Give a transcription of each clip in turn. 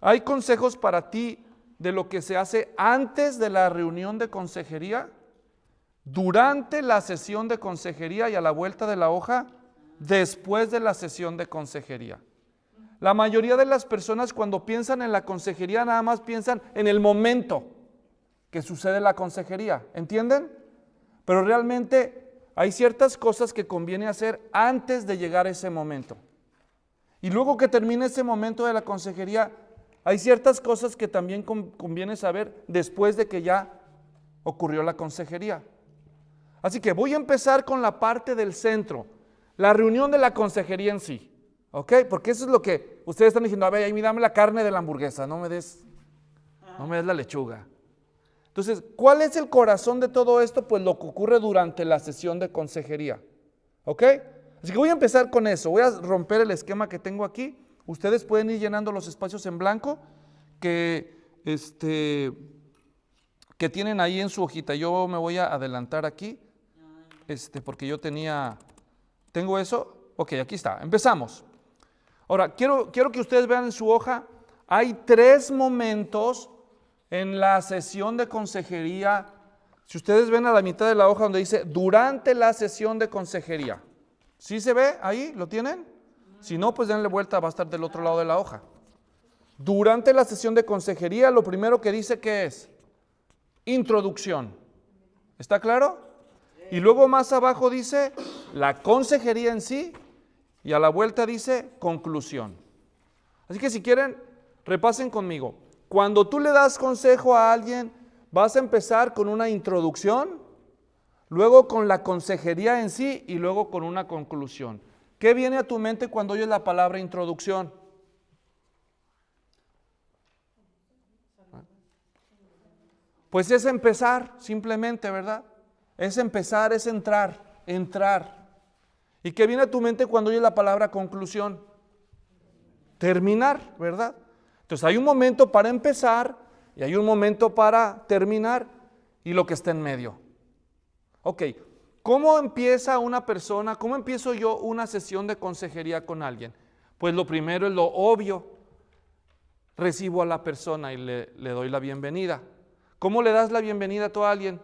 ¿Hay consejos para ti de lo que se hace antes de la reunión de consejería, durante la sesión de consejería y a la vuelta de la hoja, después de la sesión de consejería? La mayoría de las personas cuando piensan en la consejería nada más piensan en el momento que sucede la consejería, ¿entienden? Pero realmente hay ciertas cosas que conviene hacer antes de llegar a ese momento. Y luego que termine ese momento de la consejería, hay ciertas cosas que también conviene saber después de que ya ocurrió la consejería. Así que voy a empezar con la parte del centro, la reunión de la consejería en sí. ¿Ok? Porque eso es lo que ustedes están diciendo, a ver, ahí dame la carne de la hamburguesa, no me des la lechuga. Entonces, ¿cuál es el corazón de todo esto? Pues lo que ocurre durante la sesión de consejería. ¿Ok? Así que voy a empezar con eso, voy a romper el esquema que tengo aquí. Ustedes pueden ir llenando los espacios en blanco que tienen ahí en su hojita. Yo me voy a adelantar aquí, porque yo tengo eso. Ok, aquí está, empezamos. Ahora, quiero que ustedes vean en su hoja, hay 3 momentos en la sesión de consejería. Si ustedes ven a la mitad de la hoja donde dice, durante la sesión de consejería. ¿Sí se ve ahí? ¿Lo tienen? Si no, pues denle vuelta, va a estar del otro lado de la hoja. Durante la sesión de consejería, lo primero que dice, ¿qué es? Introducción. ¿Está claro? Y luego más abajo dice, la consejería en sí. Y a la vuelta dice conclusión. Así que si quieren, repasen conmigo. Cuando tú le das consejo a alguien, vas a empezar con una introducción, luego con la consejería en sí y luego con una conclusión. ¿Qué viene a tu mente cuando oyes la palabra introducción? Pues es empezar, simplemente, ¿verdad? Es empezar, es entrar. ¿Y qué viene a tu mente cuando oyes la palabra conclusión? Terminar, ¿verdad? Entonces hay un momento para empezar y hay un momento para terminar y lo que está en medio. Ok, ¿cómo empieza una persona, cómo empiezo yo una sesión de consejería con alguien? Pues lo primero es lo obvio. Recibo a la persona y le doy la bienvenida. ¿Cómo le das la bienvenida tú a alguien?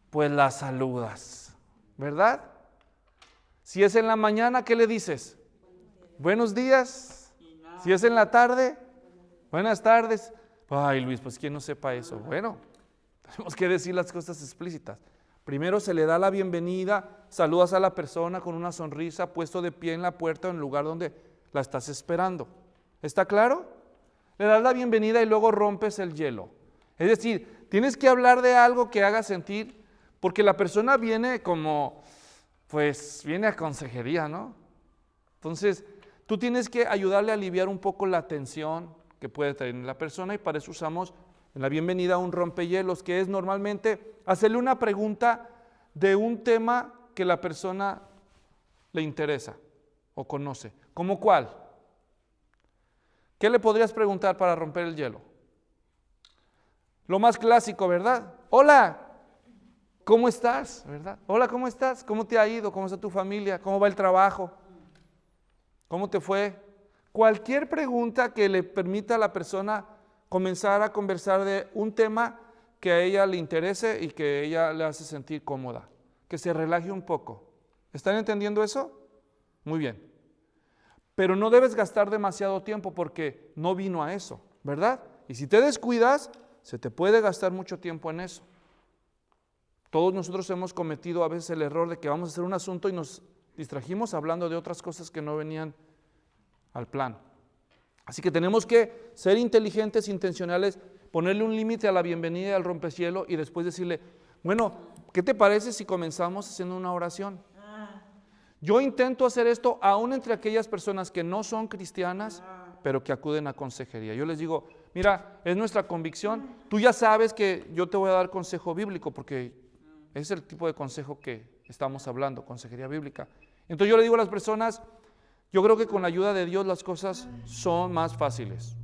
Pues la saludas, ¿verdad? Si es en la mañana, ¿qué le dices? Buenos días. Si es en la tarde, buenas tardes. Ay, Luis, pues ¿quién no sepa eso? Bueno, tenemos que decir las cosas explícitas. Primero se le da la bienvenida, saludas a la persona con una sonrisa, puesto de pie en la puerta o en el lugar donde la estás esperando. ¿Está claro? Le das la bienvenida y luego rompes el hielo. Es decir, tienes que hablar de algo que haga sentir, porque la persona viene viene a consejería, ¿no? Entonces, tú tienes que ayudarle a aliviar un poco la tensión que puede tener la persona y para eso usamos en la bienvenida un rompehielos, que es normalmente hacerle una pregunta de un tema que la persona le interesa o conoce. ¿Cómo cuál? ¿Qué le podrías preguntar para romper el hielo? Lo más clásico, ¿verdad? Hola, ¿cómo estás? ¿Verdad? Hola, ¿cómo estás? ¿Cómo te ha ido? ¿Cómo está tu familia? ¿Cómo va el trabajo? ¿Cómo te fue? Cualquier pregunta que le permita a la persona comenzar a conversar de un tema que a ella le interese y que a ella le hace sentir cómoda, que se relaje un poco. ¿Están entendiendo eso? Muy bien. Pero no debes gastar demasiado tiempo porque no vino a eso, ¿verdad? Y si te descuidas, se te puede gastar mucho tiempo en eso. Todos nosotros hemos cometido a veces el error de que vamos a hacer un asunto y nos distrajimos hablando de otras cosas que no venían al plan. Así que tenemos que ser inteligentes, intencionales, ponerle un límite a la bienvenida y al rompehielos y después decirle, bueno, ¿qué te parece si comenzamos haciendo una oración? Yo intento hacer esto aún entre aquellas personas que no son cristianas, pero que acuden a consejería. Yo les digo, mira, es nuestra convicción, tú ya sabes que yo te voy a dar consejo bíblico porque es el tipo de consejo que estamos hablando, consejería bíblica. Entonces yo le digo a las personas, yo creo que con la ayuda de Dios las cosas son más fáciles.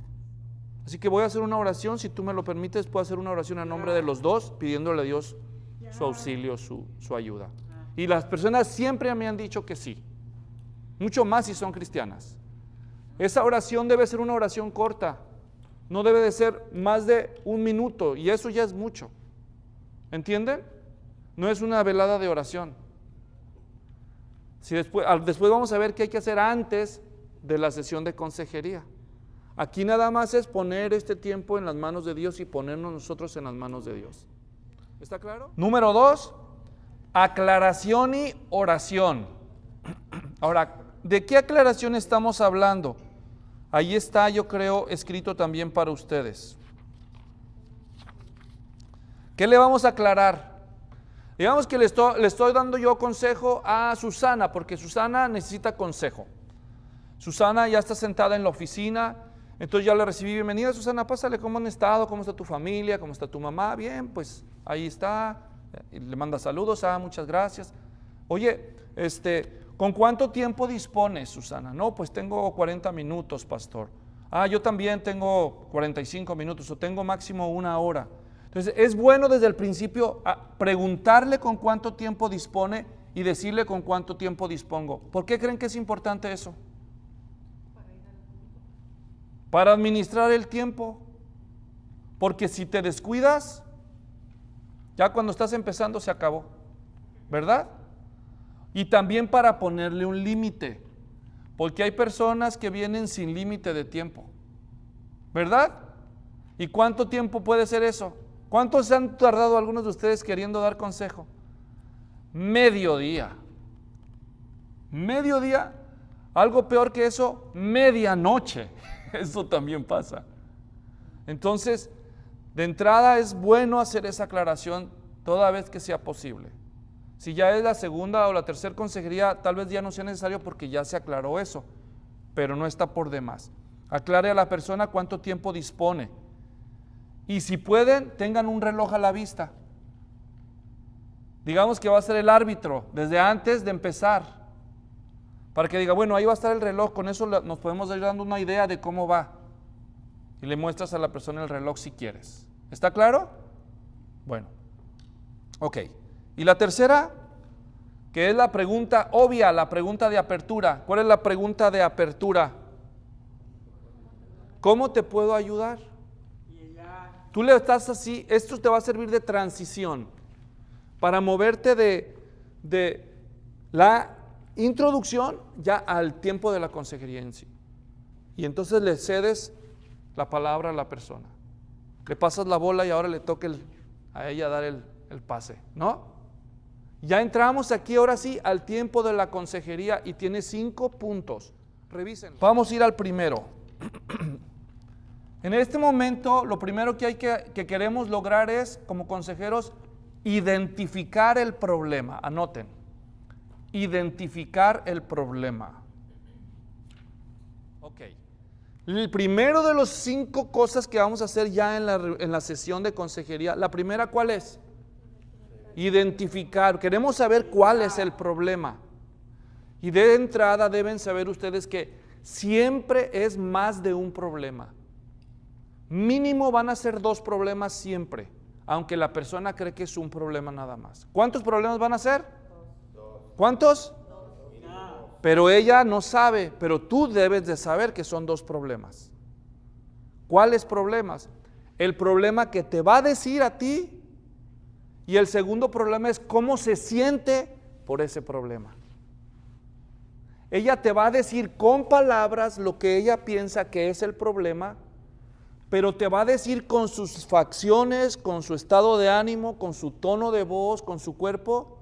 Así que voy a hacer una oración, si tú me lo permites, puedo hacer una oración a nombre de los dos, pidiéndole a Dios su auxilio, su ayuda. Y las personas siempre me han dicho que sí, mucho más si son cristianas. Esa oración debe ser una oración corta, No debe de ser más de 1 minuto y eso ya es mucho. ¿Entienden? No es una velada de oración. Si después vamos a ver qué hay que hacer antes de la sesión de consejería. Aquí nada más es poner este tiempo en las manos de Dios y ponernos nosotros en las manos de Dios. ¿Está claro? Número 2, aclaración y oración. Ahora, ¿de qué aclaración estamos hablando? Ahí está, yo creo, escrito también para ustedes. ¿Qué le vamos a aclarar? Digamos que le estoy dando yo consejo a Susana, porque Susana necesita consejo. Susana ya está sentada en la oficina, entonces ya le recibí, bienvenida Susana, pásale, ¿cómo han estado? ¿Cómo está tu familia? ¿Cómo está tu mamá? Bien, pues ahí está, y le manda saludos, muchas gracias. Oye, ¿con cuánto tiempo dispones, Susana? No, pues tengo 40 minutos, pastor. Yo también tengo 45 minutos, o tengo máximo 1 hora. Entonces, es bueno desde el principio preguntarle con cuánto tiempo dispone y decirle con cuánto tiempo dispongo. ¿Por qué creen que es importante eso? Para administrar el tiempo. Porque si te descuidas, ya cuando estás empezando se acabó, ¿verdad? Y también para ponerle un límite, porque hay personas que vienen sin límite de tiempo, ¿verdad? ¿Y cuánto tiempo puede ser eso? ¿Cuántos se han tardado algunos de ustedes queriendo dar consejo? Mediodía. Mediodía. Algo peor que eso, medianoche. Eso también pasa. Entonces, de entrada es bueno hacer esa aclaración toda vez que sea posible. Si ya es la segunda o la tercera consejería, tal vez ya no sea necesario porque ya se aclaró eso, pero no está por demás. Aclare a la persona cuánto tiempo dispone. Y si pueden, tengan un reloj a la vista. Digamos que va a ser el árbitro desde antes de empezar, para que diga, bueno, ahí va a estar el reloj, con eso nos podemos ir dando una idea de cómo va. Y le muestras a la persona el reloj si quieres. ¿Está claro? Bueno, ok. Y la tercera, que es la pregunta obvia, la pregunta de apertura. ¿Cuál es la pregunta de apertura? ¿Cómo te puedo ayudar? Tú le estás así, esto te va a servir de transición para moverte de la introducción ya al tiempo de la consejería en sí. Y entonces le cedes la palabra a la persona. Le pasas la bola y ahora le toca a ella dar el pase, ¿no? Ya entramos aquí ahora sí al tiempo de la consejería y tiene 5 puntos. Revísenlo. Vamos a ir al primero. En este momento, lo primero que queremos lograr es, como consejeros, identificar el problema. Anoten, identificar el problema. Ok. El primero de los 5 cosas que vamos a hacer ya en la sesión de consejería, la primera, ¿cuál es? Identificar. Queremos saber cuál es el problema. Y de entrada deben saber ustedes que siempre es más de un problema. Mínimo van a ser 2 problemas siempre, aunque la persona cree que es un problema nada más. ¿Cuántos problemas van a ser? 2. ¿Cuántos? 2. Pero ella no sabe, pero tú debes de saber que son 2 problemas. ¿Cuáles problemas? El problema que te va a decir a ti y el segundo problema es cómo se siente por ese problema. Ella te va a decir con palabras lo que ella piensa que es el problema, pero te va a decir con sus facciones, con su estado de ánimo, con su tono de voz, con su cuerpo,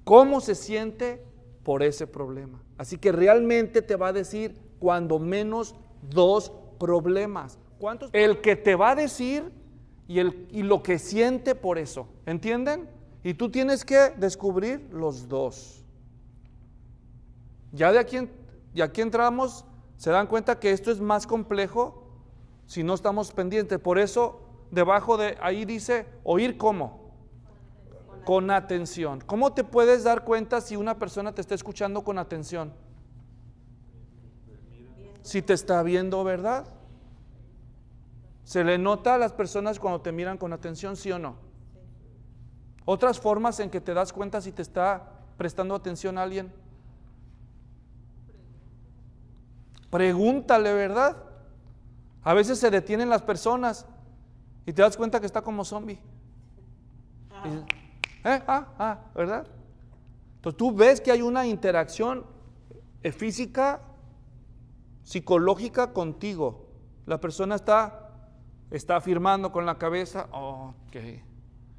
cómo se siente por ese problema. Así que realmente te va a decir cuando menos 2 problemas. ¿Cuántos? El que te va a decir y lo que siente por eso. ¿Entienden? Y tú tienes que descubrir los 2. Ya de aquí entramos, se dan cuenta que esto es más complejo si no estamos pendientes. Por eso, debajo de ahí dice, oír ¿cómo? Con atención. ¿Cómo te puedes dar cuenta si una persona te está escuchando con atención? Si te está viendo, ¿verdad? ¿Se le nota a las personas cuando te miran con atención, sí o no? Otras formas en que te das cuenta si te está prestando atención a alguien. Pregúntale, ¿verdad? A veces se detienen las personas y te das cuenta que está como zombie. Y dices, ¿verdad? Entonces tú ves que hay una interacción física, psicológica contigo. La persona está afirmando con la cabeza, ok.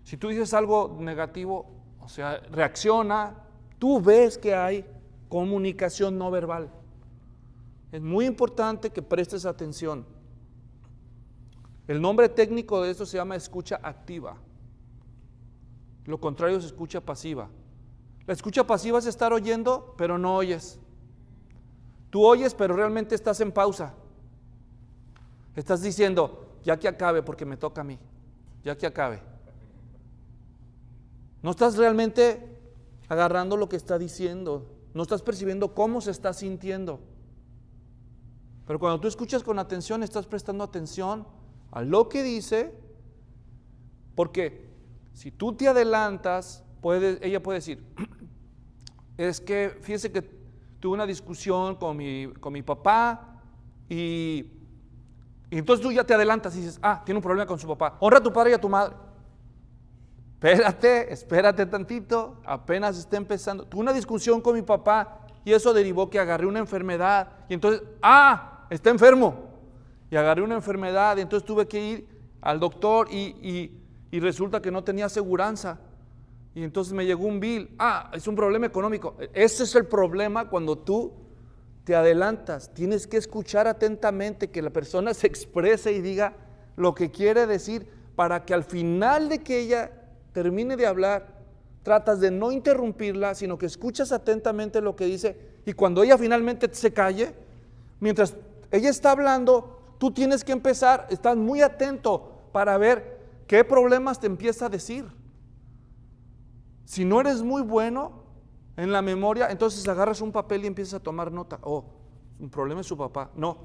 Si tú dices algo negativo, o sea, reacciona, tú ves que hay comunicación no verbal. Es muy importante que prestes atención. El nombre técnico de esto se llama escucha activa. Lo contrario es escucha pasiva. La escucha pasiva es estar oyendo, pero no oyes. Tú oyes, pero realmente estás en pausa. Estás diciendo, ya que acabe, porque me toca a mí. Ya que acabe. No estás realmente agarrando lo que está diciendo. No estás percibiendo cómo se está sintiendo. Pero cuando tú escuchas con atención, estás prestando atención a lo que dice, porque si tú te adelantas, ella puede decir, es que fíjese que tuve una discusión con mi papá y entonces tú ya te adelantas y dices, tiene un problema con su papá, honra a tu padre y a tu madre. Espérate tantito, apenas está empezando. Tuve una discusión con mi papá y eso derivó que agarré una enfermedad y entonces, está enfermo. Y agarré una enfermedad y entonces tuve que ir al doctor y resulta que no tenía aseguranza. Y entonces me llegó un bill. Es un problema económico. Ese es el problema cuando tú te adelantas. Tienes que escuchar atentamente que la persona se exprese y diga lo que quiere decir para que al final de que ella termine de hablar, tratas de no interrumpirla, sino que escuchas atentamente lo que dice y cuando ella finalmente se calle, mientras ella está hablando, tú tienes que empezar, estás muy atento para ver qué problemas te empieza a decir. Si no eres muy bueno en la memoria, entonces agarras un papel y empiezas a tomar nota. Un problema es su papá. No,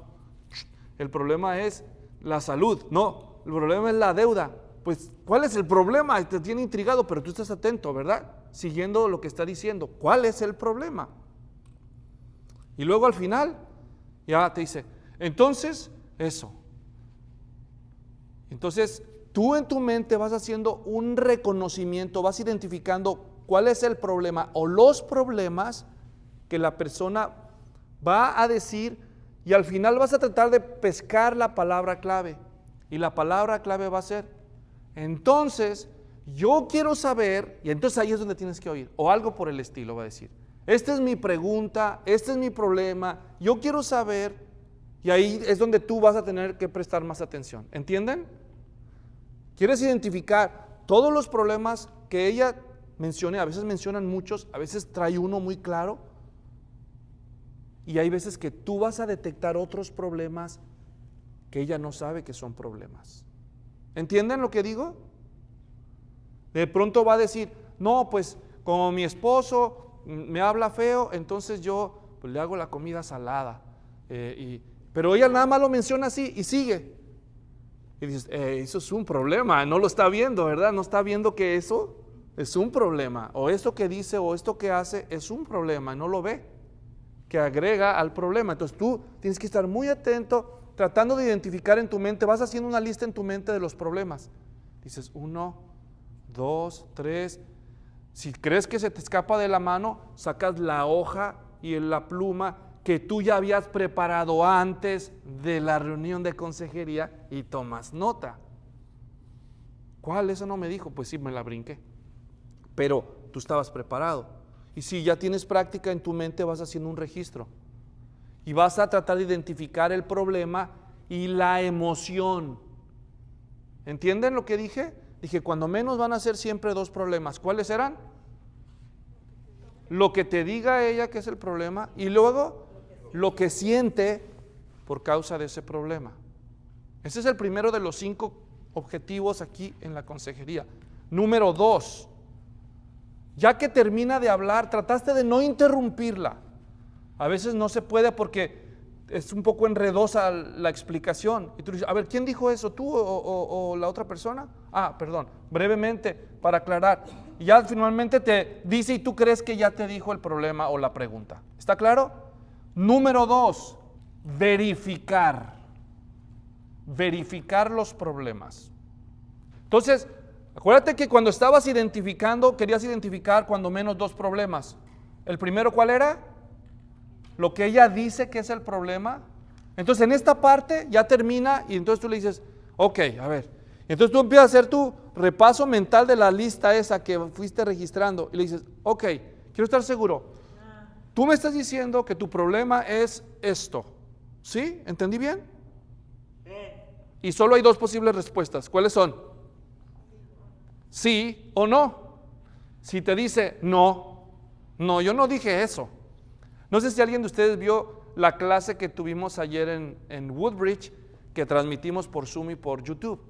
el problema es la salud. No, el problema es la deuda. Pues, ¿cuál es el problema? Te tiene intrigado, pero tú estás atento, ¿verdad? Siguiendo lo que está diciendo. ¿Cuál es el problema? Y luego al final, ya te dice, entonces, eso. Entonces, tú en tu mente vas haciendo un reconocimiento, vas identificando cuál es el problema o los problemas que la persona va a decir y al final vas a tratar de pescar la palabra clave. Y la palabra clave va a ser, entonces, yo quiero saber, y entonces ahí es donde tienes que oír, o algo por el estilo va a decir, esta es mi pregunta, este es mi problema, yo quiero saber, y ahí es donde tú vas a tener que prestar más atención. ¿Entienden? ¿Quieres identificar todos los problemas que ella mencione? A veces mencionan muchos, a veces trae uno muy claro, y hay veces que tú vas a detectar otros problemas que ella no sabe que son problemas. ¿Entienden lo que digo? De pronto va a decir, no, pues como mi esposo me habla feo, entonces yo pues, le hago la comida salada. Pero ella nada más lo menciona así y sigue. Y dices, eso es un problema, no lo está viendo, ¿verdad? No está viendo que eso es un problema. O esto que dice o esto que hace es un problema, no lo ve, que agrega al problema. Entonces tú tienes que estar muy atento, tratando de identificar en tu mente, vas haciendo una lista en tu mente de los problemas. Dices, 1, 2, 3. Si crees que se te escapa de la mano, sacas la hoja y la pluma que tú ya habías preparado antes de la reunión de consejería y tomas nota. ¿Cuál? Eso no me dijo. Pues sí, me la brinqué. Pero tú estabas preparado. Y si ya tienes práctica en tu mente, vas haciendo un registro. Y vas a tratar de identificar el problema y la emoción. ¿Entienden lo que dije? Dije, cuando menos van a ser siempre dos problemas. ¿Cuáles eran? Lo que te diga ella que es el problema y luego lo que siente por causa de ese problema. Ese es el primero de los 5 objetivos aquí en la consejería. Número 2, ya que termina de hablar, trataste de no interrumpirla. A veces no se puede porque es un poco enredosa la explicación. Y tú dices, a ver, ¿quién dijo eso? ¿Tú o la otra persona? Perdón, brevemente, para aclarar. Y ya finalmente te dice y tú crees que ya te dijo el problema o la pregunta. ¿Está claro? Número 2, verificar. verificar los problemas. Entonces, acuérdate que cuando estabas identificando, querías identificar cuando menos 2 problemas. ¿El primero cuál era? Lo que ella dice que es el problema. Entonces en esta parte ya termina y entonces tú le dices, ok, a ver. Entonces tú empiezas a hacer tu repaso mental de la lista esa que fuiste registrando y le dices, ok, quiero estar seguro. Tú me estás diciendo que tu problema es esto. ¿Sí? ¿Entendí bien? Y solo hay 2 posibles respuestas. ¿Cuáles son? Sí o no. Si te dice no, yo no dije eso. No sé si alguien de ustedes vio la clase que tuvimos ayer en Woodbridge, que transmitimos por Zoom y por YouTube,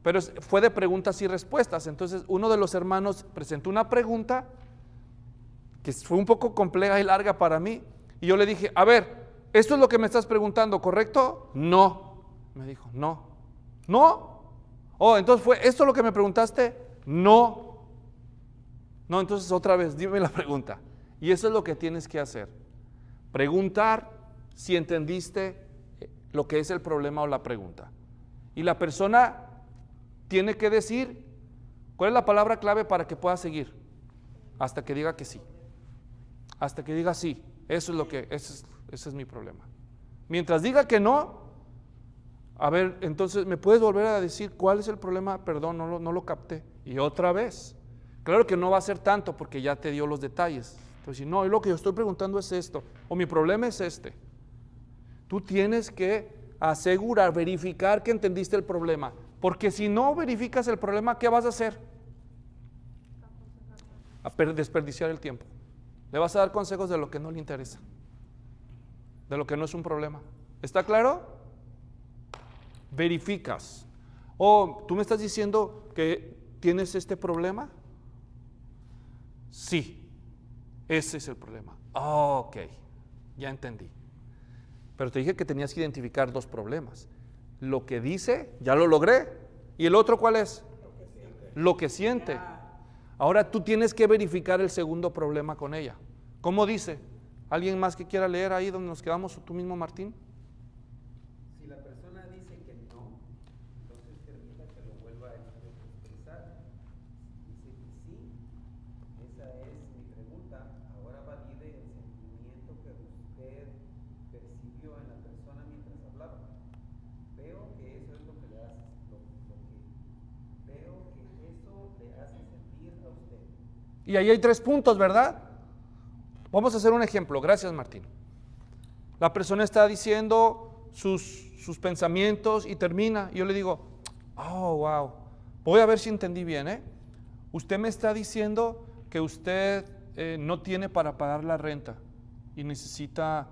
pero fue de preguntas y respuestas. Entonces uno de los hermanos presentó una pregunta que fue un poco compleja y larga para mí, y yo le dije, a ver, esto es lo que me estás preguntando, ¿correcto? No, me dijo, no. Oh, entonces fue, ¿esto es lo que me preguntaste? No, entonces otra vez, dime la pregunta. Y eso es lo que tienes que hacer. Preguntar si entendiste lo que es el problema o la pregunta. Y la persona tiene que decir, ¿cuál es la palabra clave para que pueda seguir? Hasta que diga que sí. Hasta que diga sí. Eso es lo que, ese es mi problema. Mientras diga que no, a ver, entonces, ¿me puedes volver a decir cuál es el problema? Perdón, no lo capté. Y otra vez. Claro que no va a ser tanto porque ya te dio los detalles. Entonces, no, lo que yo estoy preguntando es esto, o mi problema es este. Tú tienes que asegurar, verificar que entendiste el problema, porque si no verificas el problema, ¿qué vas a hacer? Desperdiciar el tiempo. Le vas a dar consejos de lo que no le interesa, de lo que no es un problema. ¿Está claro? Verificas. ¿Tú me estás diciendo que tienes este problema? Sí. Ese es el problema. Ok, ya entendí. Pero te dije que tenías que identificar 2 problemas. Lo que dice, ya lo logré. ¿Y el otro cuál es? Lo que siente. Ahora tú tienes que verificar el segundo problema con ella. ¿Cómo dice? ¿Alguien más que quiera leer ahí donde nos quedamos, o tú mismo, Martín? Si la persona dice que no, entonces permita que lo vuelva a expresar. Dice que sí, esa es mi pregunta. Ahora valide el sentimiento que usted percibió en la persona mientras hablaba. Veo que eso es lo que le hace, veo que eso le hace sentir a usted. Y ahí hay 3 puntos, ¿verdad? Vamos a hacer un ejemplo. Gracias, Martín. La persona está diciendo sus pensamientos y termina. Y yo le digo, oh, wow. Voy a ver si entendí bien, Usted me está diciendo que usted no tiene para pagar la renta y necesita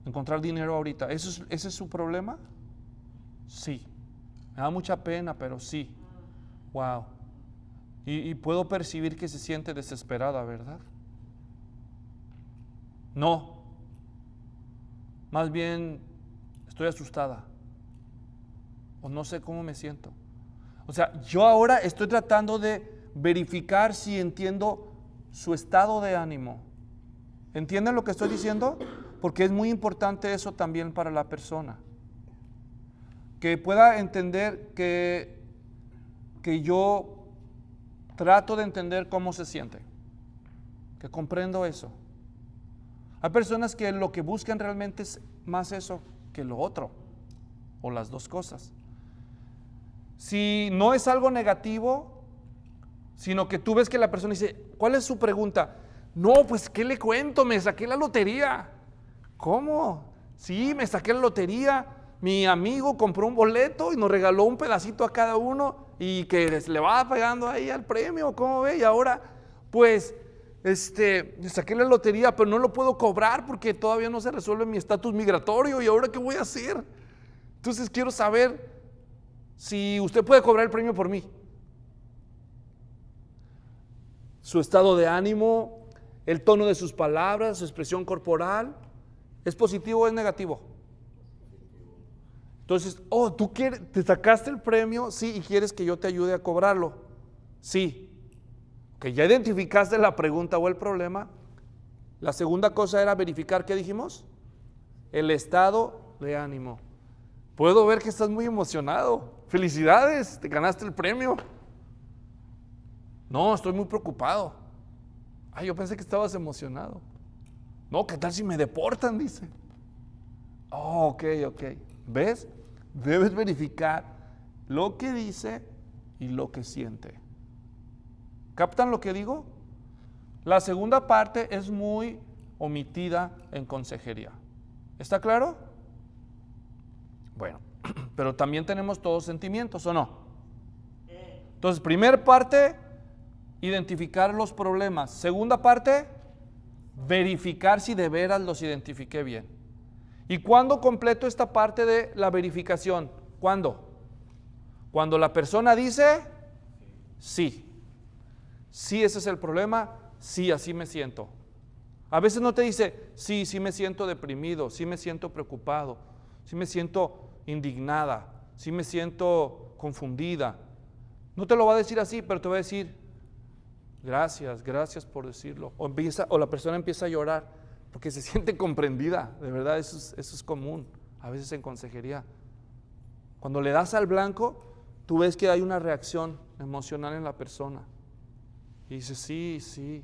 encontrar dinero ahorita. ¿Ese es su problema? Sí. Me da mucha pena, pero sí. Wow. Y puedo percibir que se siente desesperada, ¿verdad? No. Más bien estoy asustada. O no sé cómo me siento. O sea, yo ahora estoy tratando de verificar si entiendo su estado de ánimo. ¿Entienden lo que estoy diciendo? Porque es muy importante eso también para la persona. Que pueda entender que yo trato de entender cómo se siente. Que comprendo eso. Hay personas que lo que buscan realmente es más eso que lo otro, o las 2 cosas. Si no es algo negativo, sino que tú ves que la persona dice, ¿cuál es su pregunta? No, pues ¿qué le cuento? Me saqué la lotería. ¿Cómo? Sí, me saqué la lotería. Mi amigo compró un boleto y nos regaló un pedacito a cada uno y que le va pagando ahí al premio, ¿cómo ve? Y ahora, pues, saqué la lotería, pero no lo puedo cobrar porque todavía no se resuelve mi estatus migratorio. ¿Y ahora qué voy a hacer? Entonces quiero saber si usted puede cobrar el premio por mí. Su estado de ánimo, el tono de sus palabras, su expresión corporal, ¿es positivo o es negativo? Entonces, ¿tú te sacaste el premio? Sí, y quieres que yo te ayude a cobrarlo. Sí. Que ya identificaste la pregunta o el problema. La segunda cosa era verificar, ¿qué dijimos? El estado de ánimo. Puedo ver que estás muy emocionado. Felicidades, te ganaste el premio. No, estoy muy preocupado. Ay, yo pensé que estabas emocionado. No, ¿qué tal si me deportan? Dice. Oh, ok. ¿Ves? Debes verificar lo que dice y lo que siente. ¿Captan lo que digo? La segunda parte es muy omitida en consejería. ¿Está claro? Bueno, pero también tenemos todos sentimientos, ¿o no? Entonces, primera parte, identificar los problemas. Segunda parte, verificar si de veras los identifiqué bien. ¿Y cuándo completo esta parte de la verificación? ¿Cuándo? Cuando la persona dice, sí. Sí, ese es el problema. Sí, así me siento. A veces no te dice, sí, sí me siento deprimido, sí me siento preocupado, sí me siento indignada, sí me siento confundida. No te lo va a decir así, pero te va a decir, gracias por decirlo. O la persona empieza a llorar porque se siente comprendida. De verdad, eso es común a veces en consejería. Cuando le das al blanco, tú ves que hay una reacción emocional en la persona. Y dice, sí.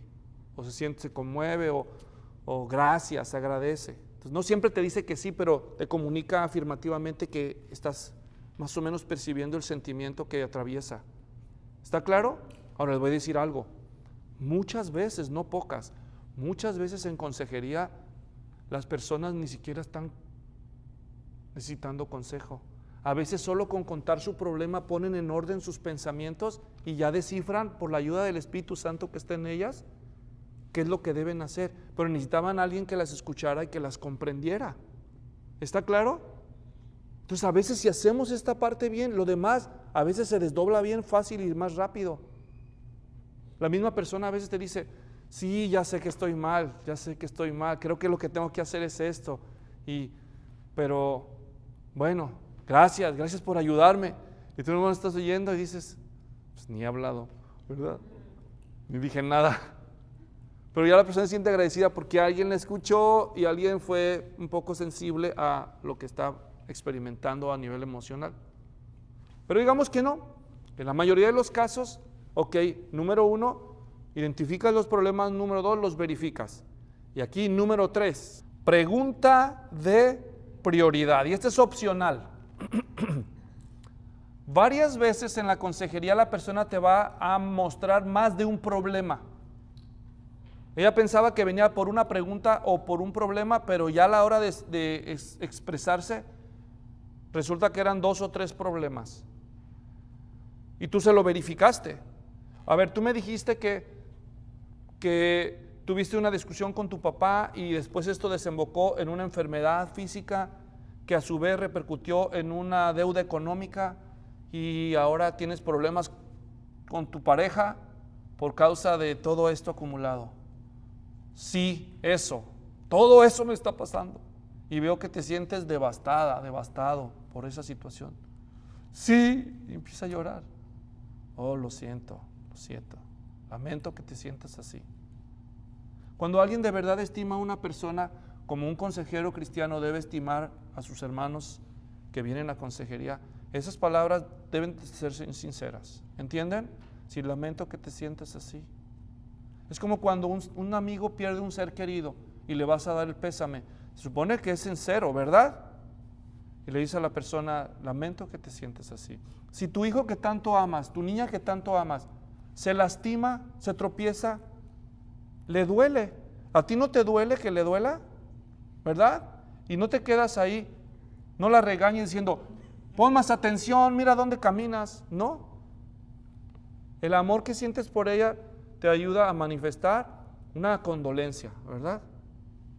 O se conmueve, o gracias, agradece. Entonces, no siempre te dice que sí, pero te comunica afirmativamente que estás más o menos percibiendo el sentimiento que atraviesa. ¿Está claro? Ahora les voy a decir algo. Muchas veces, no pocas, muchas veces en consejería las personas ni siquiera están necesitando consejo. A veces solo con contar su problema ponen en orden sus pensamientos y ya descifran por la ayuda del Espíritu Santo que está en ellas qué es lo que deben hacer. Pero necesitaban a alguien que las escuchara y que las comprendiera. ¿Está claro? Entonces a veces si hacemos esta parte bien, lo demás a veces se desdobla bien fácil y más rápido. La misma persona a veces te dice, sí, ya sé que estoy mal, creo que lo que tengo que hacer es esto. Pero bueno, gracias por ayudarme. Y tú no estás oyendo y dices, pues ni he hablado, ¿verdad? Ni dije nada. Pero ya la persona se siente agradecida porque alguien la escuchó y alguien fue un poco sensible a lo que está experimentando a nivel emocional. Pero digamos que no. En la mayoría de los casos, ok, número 1, identificas los problemas, número 2, los verificas. Y aquí número 3, pregunta de prioridad. Y este es opcional. Varias veces en la consejería la persona te va a mostrar más de un problema. Ella pensaba que venía por una pregunta o por un problema, pero ya a la hora de expresarse, resulta que eran 2 o 3 problemas. Y tú se lo verificaste. A ver, tú me dijiste que tuviste una discusión con tu papá y después esto desembocó en una enfermedad física que a su vez repercutió en una deuda económica y ahora tienes problemas con tu pareja por causa de todo esto acumulado. Sí, todo eso me está pasando y veo que te sientes devastado por esa situación. Sí, y empieza a llorar. Oh, lo siento, lamento que te sientas así. Cuando alguien de verdad estima a una persona, como un consejero cristiano debe estimar a sus hermanos que vienen a consejería, esas palabras deben ser sinceras, ¿entienden? Si lamento que te sientas así. Es como cuando un amigo pierde un ser querido y le vas a dar el pésame. Se supone que es sincero, ¿verdad? Y le dice a la persona, lamento que te sientes así. Si tu hijo que tanto amas, tu niña que tanto amas, se lastima, se tropieza, le duele. ¿A ti no te duele que le duela? ¿Verdad? Y no te quedas ahí, no la regañes diciendo, pon más atención, mira dónde caminas. No. El amor que sientes por ella te ayuda a manifestar una condolencia, ¿verdad?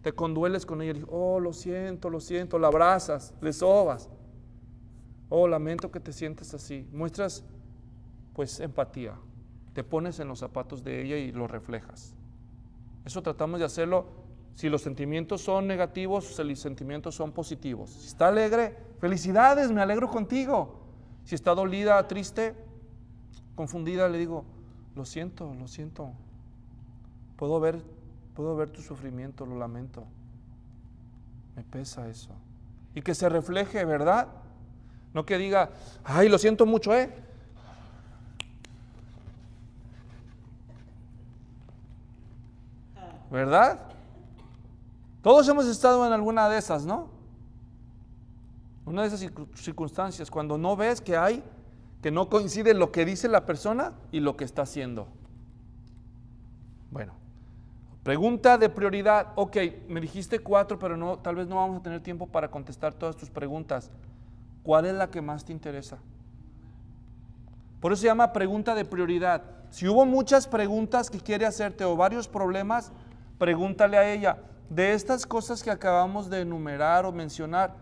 Te condueles con ella y dices, oh, lo siento, la abrazas, le sobas. Oh, lamento que te sientes así. Muestras, pues, empatía. Te pones en los zapatos de ella y lo reflejas. Eso tratamos de hacerlo. Si los sentimientos son negativos, si los sentimientos son positivos. Si está alegre, felicidades, me alegro contigo. Si está dolida, triste, confundida, le digo, lo siento. Puedo ver tu sufrimiento, lo lamento. Me pesa eso. Y que se refleje, ¿verdad? No que diga, ay, lo siento mucho, ¿verdad? Todos hemos estado en alguna de esas, ¿no? Una de esas circunstancias, cuando no ves que no coincide lo que dice la persona y lo que está haciendo. Bueno, pregunta de prioridad. Ok, me dijiste 4, pero tal vez no vamos a tener tiempo para contestar todas tus preguntas. ¿Cuál es la que más te interesa? Por eso se llama pregunta de prioridad. Si hubo muchas preguntas que quiere hacerte o varios problemas, pregúntale a ella, de estas cosas que acabamos de enumerar o mencionar,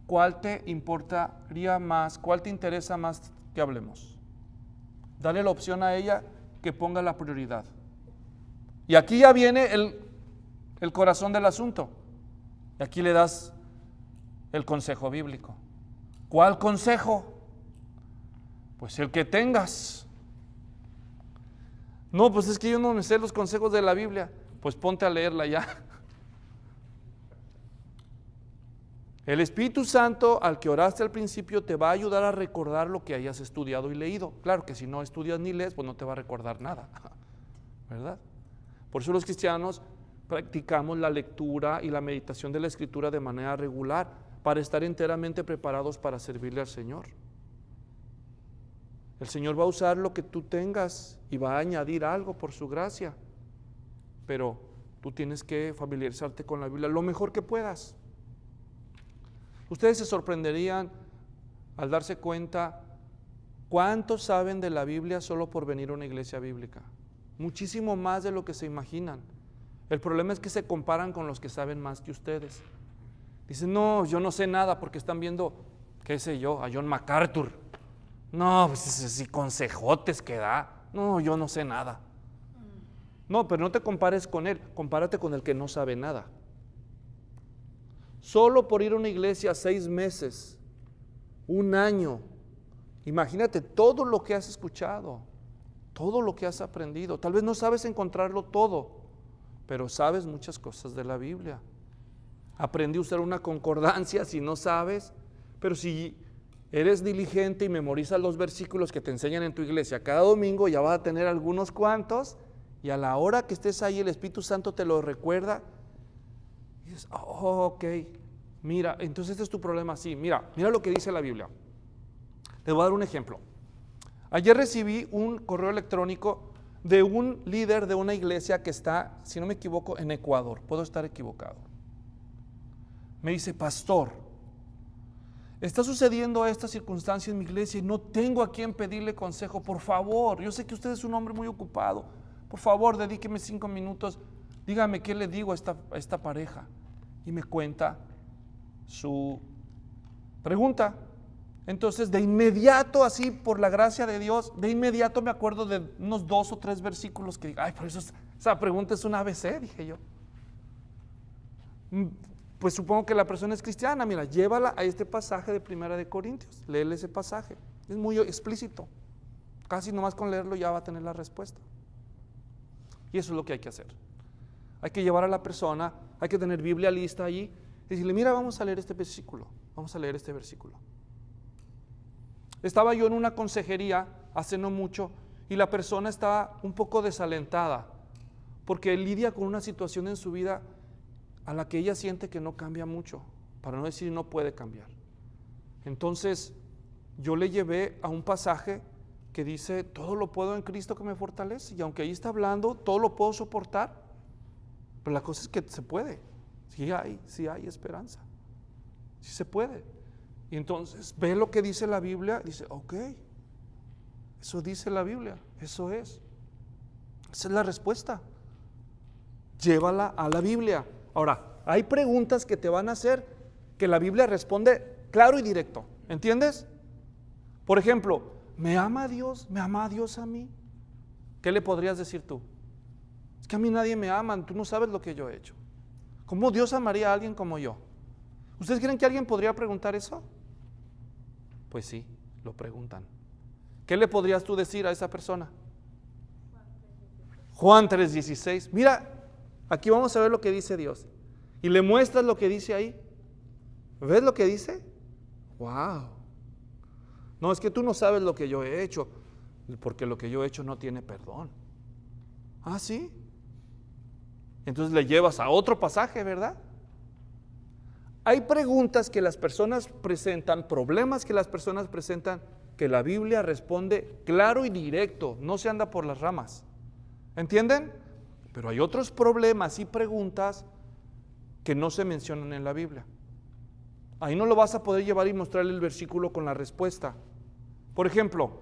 ¿cuál te importaría más? ¿Cuál te interesa más que hablemos? Dale la opción a ella que ponga la prioridad. Y aquí ya viene el corazón del asunto. Y aquí le das el consejo bíblico. ¿Cuál consejo? Pues el que tengas. No, pues es que yo no me sé los consejos de la Biblia. Pues ponte a leerla ya. El Espíritu Santo, al que oraste al principio, te va a ayudar a recordar lo que hayas estudiado y leído. Claro que si no estudias ni lees, pues no te va a recordar nada, ¿verdad? Por eso los cristianos practicamos la lectura y la meditación de la Escritura de manera regular, para estar enteramente preparados para servirle al Señor. El Señor va a usar lo que tú tengas y va a añadir algo por su gracia, pero tú tienes que familiarizarte con la Biblia lo mejor que puedas. Ustedes se sorprenderían al darse cuenta cuántos saben de la Biblia solo por venir a una iglesia bíblica. Muchísimo más de lo que se imaginan. El problema es que se comparan con los que saben más que ustedes. Dicen, no, yo no sé nada porque están viendo, qué sé yo, a John MacArthur. No, pues así consejotes que da. No, yo no sé nada. No, pero no te compares con él, compárate con el que no sabe nada. Solo por ir a una iglesia 6 meses, 1 año, imagínate todo lo que has escuchado, todo lo que has aprendido. Tal vez no sabes encontrarlo todo, pero sabes muchas cosas de la Biblia. Aprendí a usar una concordancia si no sabes, pero si eres diligente y memorizas los versículos que te enseñan en tu iglesia cada domingo, ya vas a tener algunos cuantos, y a la hora que estés ahí el Espíritu Santo te lo recuerda. Y dices, oh, ok, mira, entonces este es tu problema. Sí, mira lo que dice la Biblia. Te voy a dar un ejemplo. Ayer recibí un correo electrónico de un líder de una iglesia que está, si no me equivoco, en Ecuador. Puedo estar equivocado. Me dice, pastor, está sucediendo esta circunstancia en mi iglesia y no tengo a quien pedirle consejo. Por favor, yo sé que usted es un hombre muy ocupado. Por favor, dedíqueme 5 minutos. Dígame qué le digo a esta pareja. Y me cuenta su pregunta. Entonces, de inmediato, así por la gracia de Dios, de inmediato me acuerdo de unos 2 o 3 versículos que digo, ay, por eso esa pregunta es un ABC, dije yo. Pues supongo que la persona es cristiana. Mira, llévala a este pasaje de 1 Corintios, léele ese pasaje, es muy explícito, casi nomás con leerlo ya va a tener la respuesta. Y eso es lo que hay que hacer. Hay que llevar a la persona, hay que tener Biblia lista allí y decirle, mira, vamos a leer este versículo, vamos a leer este versículo. Estaba yo en una consejería hace no mucho y la persona estaba un poco desalentada porque lidia con una situación en su vida a la que ella siente que no cambia mucho, para no decir no puede cambiar. Entonces yo le llevé a un pasaje que dice, todo lo puedo en Cristo que me fortalece, y aunque ahí está hablando, todo lo puedo soportar, pero la cosa es que se puede, sí hay esperanza, sí se puede. Y entonces ve lo que dice la Biblia, dice, ok, eso dice la Biblia, eso es, esa es la respuesta, llévala a la Biblia. Ahora, hay preguntas que te van a hacer que la Biblia responde claro y directo, ¿entiendes? Por ejemplo, ¿me ama Dios? ¿Me ama Dios a mí? ¿Qué le podrías decir tú? Es que a mí nadie me ama, tú no sabes lo que yo he hecho. ¿Cómo Dios amaría a alguien como yo? ¿Ustedes creen que alguien podría preguntar eso? Pues sí, lo preguntan. ¿Qué le podrías tú decir a esa persona? Juan 3:16. Mira, aquí vamos a ver lo que dice Dios. Y le muestras lo que dice ahí. ¿Ves lo que dice? ¡Wow! No, es que tú no sabes lo que yo he hecho, porque lo que yo he hecho no tiene perdón. Ah, ¿sí? Entonces le llevas a otro pasaje, ¿verdad? Hay preguntas que las personas presentan, problemas que las personas presentan, que la Biblia responde claro y directo, no se anda por las ramas. ¿Entienden? Pero hay otros problemas y preguntas que no se mencionan en la Biblia. Ahí no lo vas a poder llevar y mostrarle el versículo con la respuesta. Por ejemplo,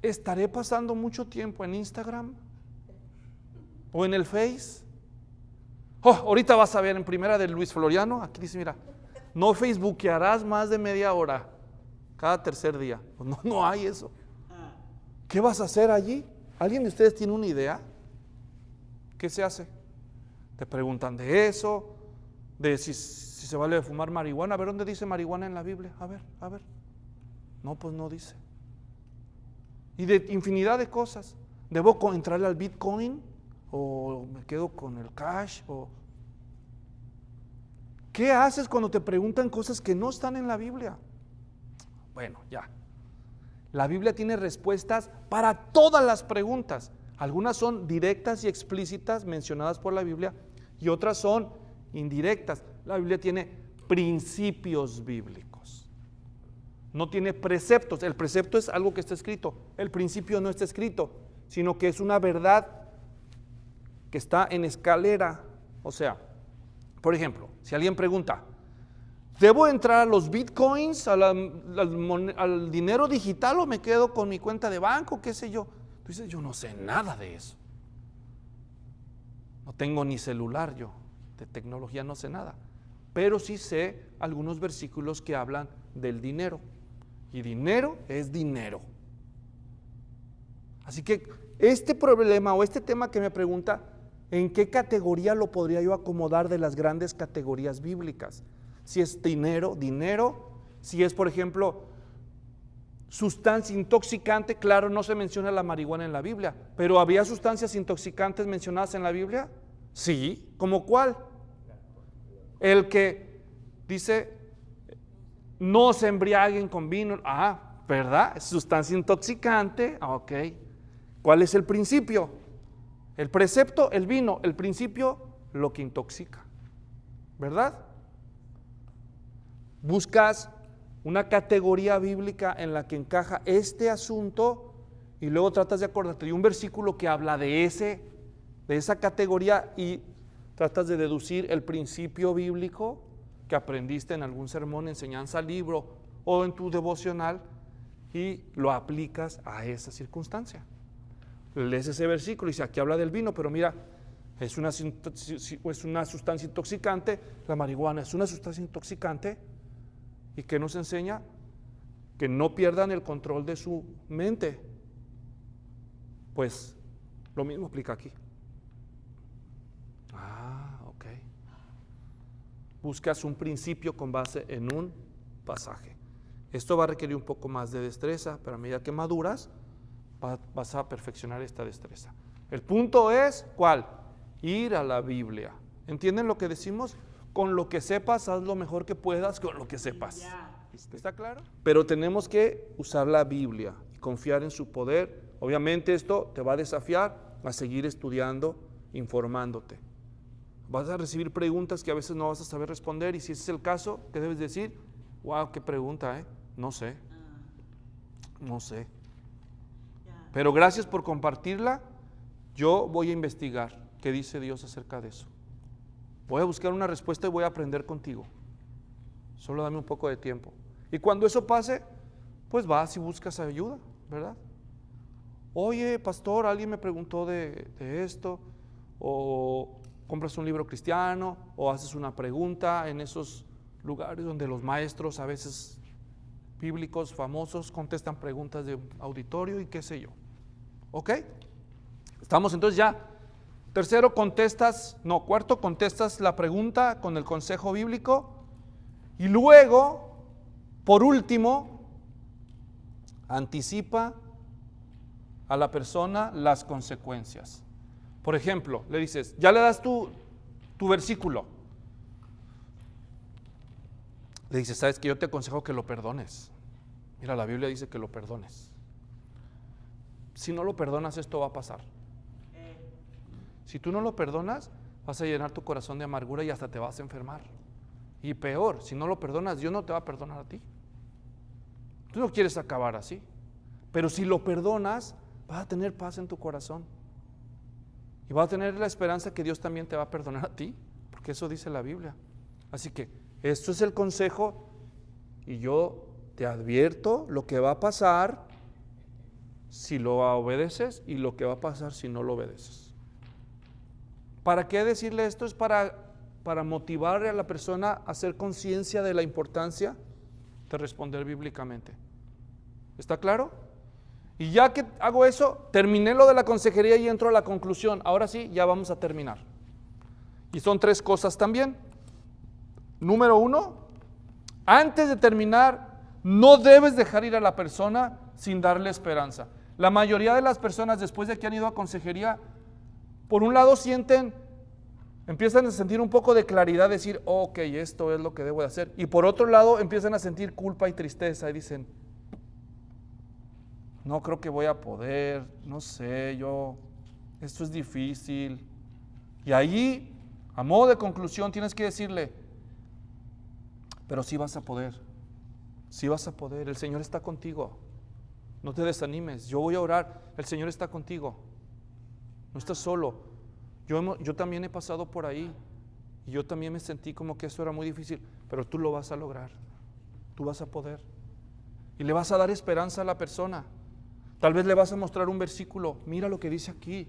¿estaré pasando mucho tiempo en Instagram? ¿O en el Face? Oh, ahorita vas a ver en primera de Luis Floriano, aquí dice, mira, no facebookearás más de media hora cada tercer día. Pues no hay eso. ¿Qué vas a hacer allí? ¿Alguien de ustedes tiene una idea? ¿Qué se hace? Te preguntan de eso, de si se vale fumar marihuana. A ver, ¿dónde dice marihuana en la Biblia? A ver. No, pues no dice. Y de infinidad de cosas. ¿Debo entrarle al Bitcoin? ¿O me quedo con el cash? ¿Qué haces cuando te preguntan cosas que no están en la Biblia? Bueno, ya. La Biblia tiene respuestas para todas las preguntas. Algunas son directas y explícitas mencionadas por la Biblia y otras son indirectas. La Biblia tiene principios bíblicos. No tiene preceptos. El precepto es algo que está escrito. El principio no está escrito, sino que es una verdad que está en escalera. O sea, por ejemplo, si alguien pregunta, ¿debo entrar a los bitcoins, al dinero digital o me quedo con mi cuenta de banco? ¿Qué sé yo? Tú dices, yo no sé nada de eso. No tengo ni celular yo, de tecnología no sé nada. Pero sí sé algunos versículos que hablan del dinero. Y dinero es dinero. Así que este problema o este tema que me pregunta, ¿en qué categoría lo podría yo acomodar de las grandes categorías bíblicas? Si es dinero, si es, por ejemplo, sustancia intoxicante, claro, no se menciona la marihuana en la Biblia, pero ¿había sustancias intoxicantes mencionadas en la Biblia? Sí, ¿como cuál? El que dice, no se embriaguen con vino, ¿verdad? Es sustancia intoxicante, ok. ¿Cuál es el principio? El precepto, el vino, el principio, lo que intoxica, ¿verdad? Buscas una categoría bíblica en la que encaja este asunto y luego tratas de acordarte de un versículo que habla de esa categoría y tratas de deducir el principio bíblico que aprendiste en algún sermón, enseñanza, libro o en tu devocional y lo aplicas a esa circunstancia. Lees ese versículo y dice, aquí habla del vino, pero mira, es una sustancia intoxicante, la marihuana es una sustancia intoxicante. ¿Y qué nos enseña? Que no pierdan el control de su mente. Pues lo mismo aplica aquí. Ok. Buscas un principio con base en un pasaje. Esto va a requerir un poco más de destreza, pero a medida que maduras, vas a perfeccionar esta destreza. El punto es, ¿cuál? Ir a la Biblia. ¿Entienden lo que decimos? Con lo que sepas, haz lo mejor que puedas con lo que sepas. ¿Está claro? Pero tenemos que usar la Biblia y confiar en su poder. Obviamente esto te va a desafiar a seguir estudiando, informándote. Vas a recibir preguntas que a veces no vas a saber responder y si ese es el caso, ¿qué debes decir? Wow, qué pregunta, no sé. Pero gracias por compartirla. Yo voy a investigar qué dice Dios acerca de eso. Voy a buscar una respuesta y voy a aprender contigo. Solo dame un poco de tiempo. Y cuando eso pase, pues vas y buscas ayuda, ¿verdad? Oye, pastor, alguien me preguntó de esto, o compras un libro cristiano, o haces una pregunta en esos lugares donde los maestros a veces bíblicos famosos contestan preguntas de auditorio y qué sé yo. ¿Ok? Estamos entonces ya. Cuarto, contestas la pregunta con el consejo bíblico y luego, por último, anticipa a la persona las consecuencias. Por ejemplo, le dices, ya le das tu versículo. Le dices, sabes que yo te aconsejo que lo perdones. Mira, la Biblia dice que lo perdones. Si no lo perdonas, esto va a pasar. Si tú no lo perdonas, vas a llenar tu corazón de amargura y hasta te vas a enfermar. Y peor, si no lo perdonas, Dios no te va a perdonar a ti. Tú no quieres acabar así. Pero si lo perdonas, vas a tener paz en tu corazón. Y vas a tener la esperanza que Dios también te va a perdonar a ti, porque eso dice la Biblia. Así que esto es el consejo y yo te advierto lo que va a pasar si lo obedeces y lo que va a pasar si no lo obedeces. ¿Para qué decirle esto? Es para motivarle a la persona a hacer conciencia de la importancia de responder bíblicamente. ¿Está claro? Y ya que hago eso, terminé lo de la consejería y entro a la conclusión. Ahora sí, ya vamos a terminar. Y son 3 cosas también. Número 1, antes de terminar, no debes dejar ir a la persona sin darle esperanza. La mayoría de las personas, después de que han ido a consejería, por un lado empiezan a sentir un poco de claridad, decir, ok, esto es lo que debo de hacer. Y por otro lado, empiezan a sentir culpa y tristeza y dicen, no creo que voy a poder, no sé, esto es difícil. Y ahí, a modo de conclusión, tienes que decirle, pero sí vas a poder, el Señor está contigo, no te desanimes, yo voy a orar, el Señor está contigo, no estás solo. Yo también he pasado por ahí y yo también me sentí como que eso era muy difícil, pero tú lo vas a lograr, tú vas a poder. Y le vas a dar esperanza a la persona. Tal vez le vas a mostrar un versículo, mira lo que dice aquí,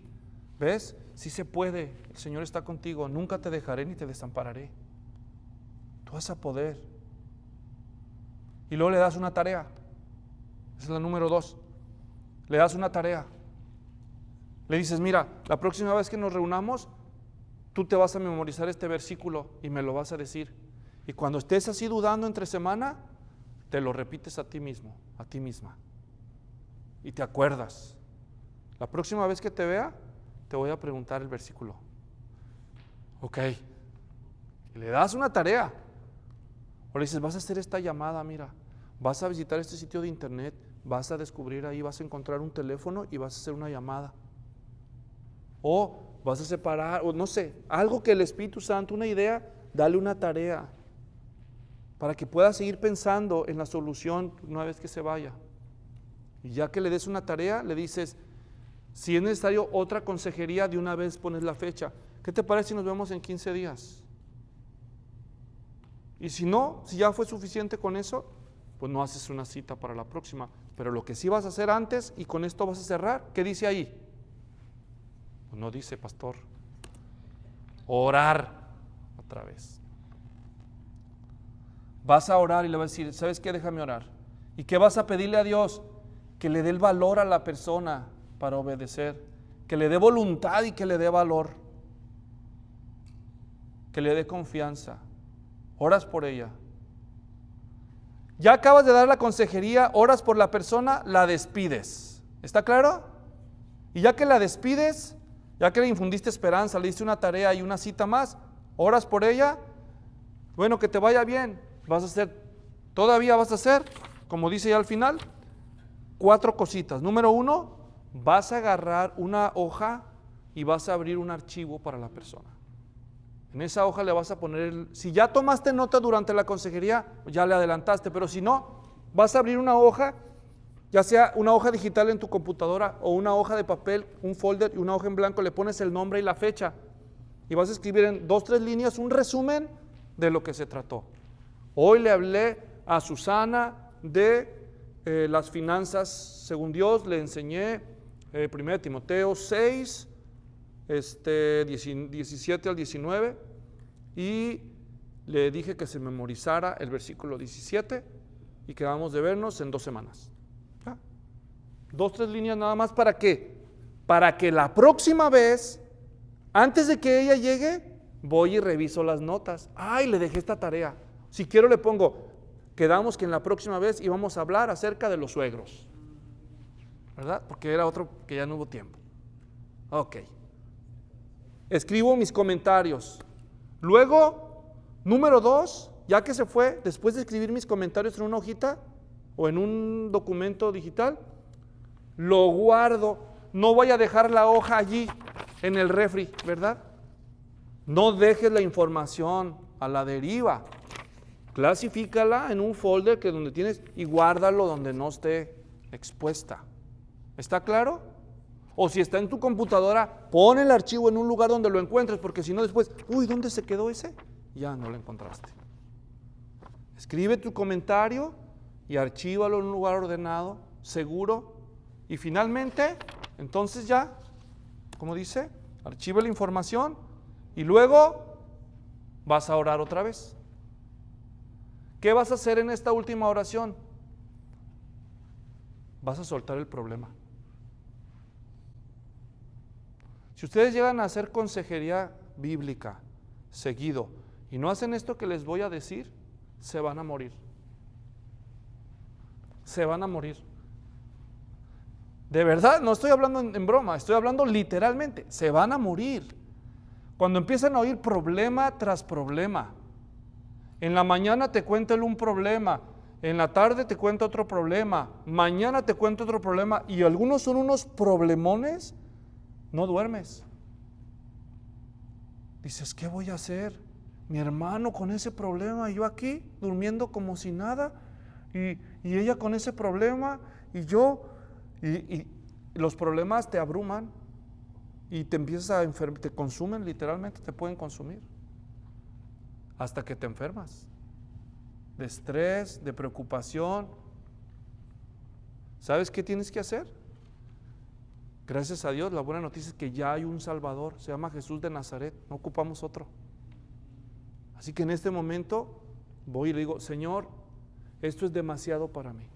¿ves? Sí se puede, el Señor está contigo, nunca te dejaré ni te desampararé. Tú vas a poder. Y luego le das una tarea, esa es la número 2, le das una tarea. Le dices, mira, la próxima vez que nos reunamos, tú te vas a memorizar este versículo y me lo vas a decir. Y cuando estés así dudando entre semana, te lo repites a ti mismo, a ti misma. Y te acuerdas. La próxima vez que te vea, te voy a preguntar el versículo. Ok. Y le das una tarea. O le dices, vas a hacer esta llamada, mira, vas a visitar este sitio de internet, vas a descubrir ahí, vas a encontrar un teléfono y vas a hacer una llamada. O vas a separar, o no sé, algo que el Espíritu Santo, una idea, dale una tarea para que pueda seguir pensando en la solución una vez que se vaya. Y ya que le des una tarea, le dices, si es necesario otra consejería, de una vez pones la fecha. ¿Qué te parece si nos vemos en 15 días? Y si no, si ya fue suficiente con eso, pues no haces una cita para la próxima. Pero lo que sí vas a hacer antes, y con esto vas a cerrar, ¿qué dice ahí? Pues no dice, pastor, orar otra vez. Vas a orar y le vas a decir, ¿sabes qué? Déjame orar. ¿Y qué vas a pedirle a Dios? Que le dé el valor a la persona para obedecer, que le dé voluntad y que le dé valor, que le dé confianza. Oras por ella. Ya acabas de dar la consejería, oras por la persona, la despides. ¿Está claro? Y ya que la despides, ya que le infundiste esperanza, le diste una tarea y una cita más, oras por ella, bueno, que te vaya bien. Todavía vas a hacer, como dice ya al final, 4 cositas. Número 1, vas a agarrar una hoja y vas a abrir un archivo para la persona. En esa hoja le vas a poner, si ya tomaste nota durante la consejería, ya le adelantaste, pero si no, vas a abrir una hoja, ya sea una hoja digital en tu computadora o una hoja de papel, un folder y una hoja en blanco, le pones el nombre y la fecha y vas a escribir en 2-3 líneas un resumen de lo que se trató. Hoy le hablé a Susana de las finanzas según Dios, le enseñé 1 Timoteo 6, 17 al 19 y le dije que se memorizara el versículo 17 y quedamos de vernos en 2 semanas. 2-3 líneas nada más. ¿Para qué? Para que la próxima vez, antes de que ella llegue, voy y reviso las notas. Ay, le dejé esta tarea. Si quiero le pongo, quedamos que en la próxima vez íbamos a hablar acerca de los suegros, ¿verdad? Porque era otro que ya no hubo tiempo. Ok. Escribo mis comentarios. Luego, número 2, ya que se fue, después de escribir mis comentarios en una hojita, o en un documento digital, lo guardo. No voy a dejar la hoja allí en el refri, ¿verdad? No dejes la información a la deriva. Clasifícala en un folder que donde tienes y guárdalo donde no esté expuesta. ¿Está claro? O si está en tu computadora, pon el archivo en un lugar donde lo encuentres, porque si no después, ¿dónde se quedó ese? Ya no lo encontraste. Escribe tu comentario y archívalo en un lugar ordenado, seguro, y finalmente, entonces ya, como dice, archiva la información y luego vas a orar otra vez. ¿Qué vas a hacer en esta última oración? Vas a soltar el problema. Si ustedes llegan a hacer consejería bíblica seguido y no hacen esto que les voy a decir, se van a morir. Se van a morir. De verdad, no estoy hablando en broma, estoy hablando literalmente. Se van a morir. Cuando empiezan a oír problema tras problema. En la mañana te cuenta él un problema, en la tarde te cuenta otro problema, mañana te cuenta otro problema, y algunos son unos problemones, no duermes. Dices, ¿qué voy a hacer? Mi hermano con ese problema y yo aquí durmiendo como si nada, y ella con ese problema y yo, y los problemas te abruman y te empiezas a enfermar, te consumen literalmente, te pueden consumir hasta que te enfermas de estrés, de preocupación. ¿Sabes qué tienes que hacer? Gracias a Dios, la buena noticia es que ya hay un Salvador, se llama Jesús de Nazaret, no ocupamos otro. Así que en este momento voy y le digo, Señor, esto es demasiado para mí.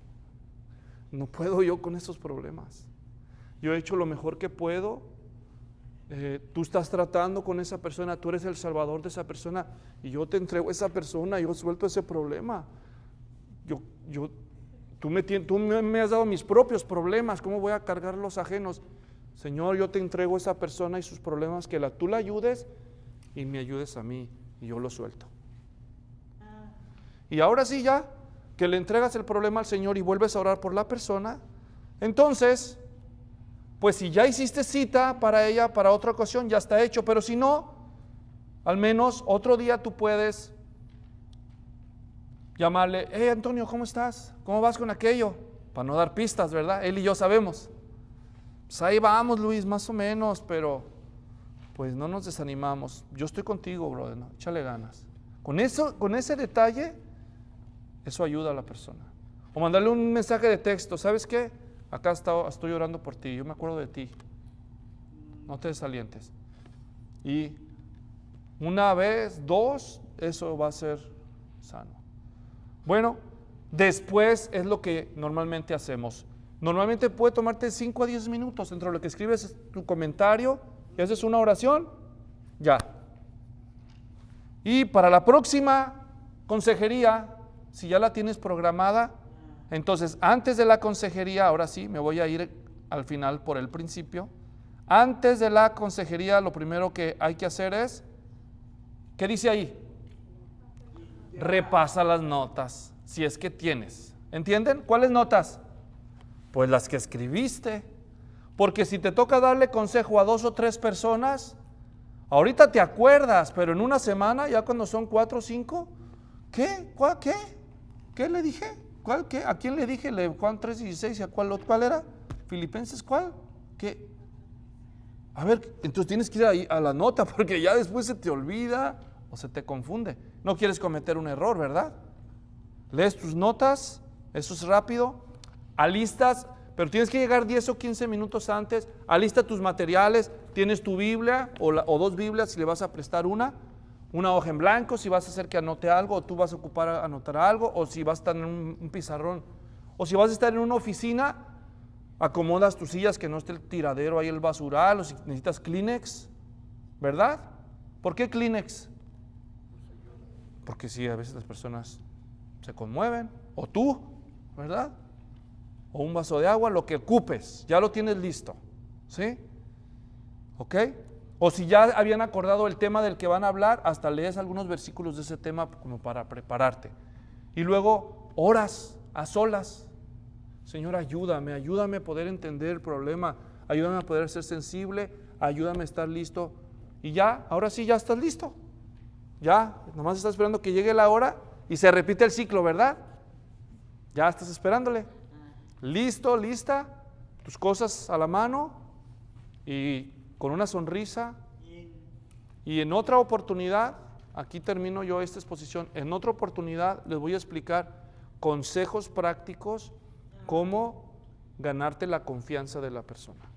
No puedo yo con estos problemas. Yo he hecho lo mejor que puedo. Tú estás tratando con esa persona, tú eres el Salvador de esa persona y yo te entrego a esa persona, yo suelto ese problema. Tú me has dado mis propios problemas, ¿cómo voy a cargar los ajenos? Señor, yo te entrego a esa persona y sus problemas, que tú la ayudes y me ayudes a mí, y yo lo suelto. Y ahora sí, ya que le entregas el problema al Señor y vuelves a orar por la persona, entonces, pues si ya hiciste cita para ella, para otra ocasión, ya está hecho, pero si no, al menos otro día tú puedes llamarle, hey Antonio, ¿cómo estás? ¿Cómo vas con aquello? Para no dar pistas, ¿verdad? Él y yo sabemos. Pues ahí vamos, Luis, más o menos, pero pues no nos desanimamos. Yo estoy contigo, brother, ¿no? Échale ganas. Con ese detalle, eso ayuda a la persona. O mandarle un mensaje de texto, ¿sabes qué? Acá estoy orando por ti, yo me acuerdo de ti. No te desalientes. Y una vez, dos, eso va a ser sano. Bueno, después es lo que normalmente hacemos. Normalmente puede tomarte 5 a 10 minutos dentro de lo que escribes tu comentario y haces una oración, ya. Y para la próxima consejería, si ya la tienes programada, entonces antes de la consejería, ahora sí, me voy a ir al final por el principio. Antes de la consejería, lo primero que hay que hacer es, ¿qué dice ahí? Repasa las notas, si es que tienes. ¿Entienden? ¿Cuáles notas? Pues las que escribiste. Porque si te toca darle consejo a 2 o 3 personas, ahorita te acuerdas, pero en una semana, ya cuando son 4 o 5, ¿qué? ¿Cuál? ¿Qué? ¿Qué le dije? ¿Cuál? ¿Qué? ¿A quién le dije? Juan 3:16, ¿y a cuál era? Filipenses, ¿cuál? ¿Qué? A ver, entonces tienes que ir ahí a la nota, porque ya después se te olvida o se te confunde. No quieres cometer un error, ¿verdad? Lees tus notas, eso es rápido, alistas, pero tienes que llegar 10 o 15 minutos antes, alista tus materiales, tienes tu Biblia o 2 Biblias si le vas a prestar una hoja en blanco si vas a hacer que anote algo, o tú vas a ocupar a anotar algo, o si vas a estar en un pizarrón, o si vas a estar en una oficina, acomodas tus sillas, que no esté el tiradero ahí, el basural, o si necesitas Kleenex, ¿verdad? ¿Por qué Kleenex? Porque sí, a veces las personas se conmueven, o tú, ¿verdad? O un vaso de agua, lo que ocupes, ya lo tienes listo, ¿sí? ¿Ok? O si ya habían acordado el tema del que van a hablar, hasta lees algunos versículos de ese tema como para prepararte. Y luego oras a solas, Señor, ayúdame a poder entender el problema, ayúdame a poder ser sensible, ayúdame a estar listo. Y ya, ahora sí, ya estás listo. Ya, nomás estás esperando que llegue la hora y se repite el ciclo, ¿verdad? Ya estás esperándole. Listo, lista, tus cosas a la mano y con una sonrisa. Y en otra oportunidad, aquí termino yo esta exposición, en otra oportunidad les voy a explicar consejos prácticos cómo ganarte la confianza de la persona.